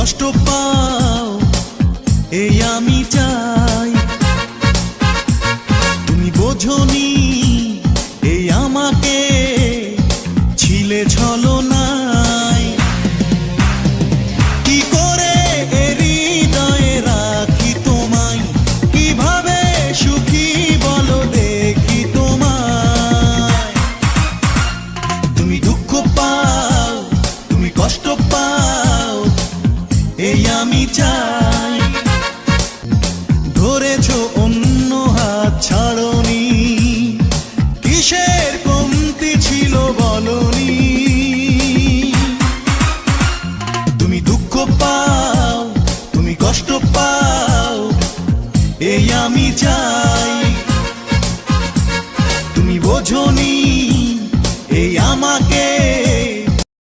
কষ্ট পাও এই আমি চাই। তুমি বোঝনি এই আমাকে ছিলে ছলনায়। কি করে হৃদয়ে রাখি তোমায়, কিভাবে সুখী বলো দেখি তোমায়। তুমি দুঃখ পাও, তুমি কষ্ট পাও এই আমি চাই। ধরেছো অন্য হাত ছাড়নি, কিসের কমতি ছিল বলনি। তুমি দুঃখ পাও, তুমি কষ্ট পাও এই আমি চাই।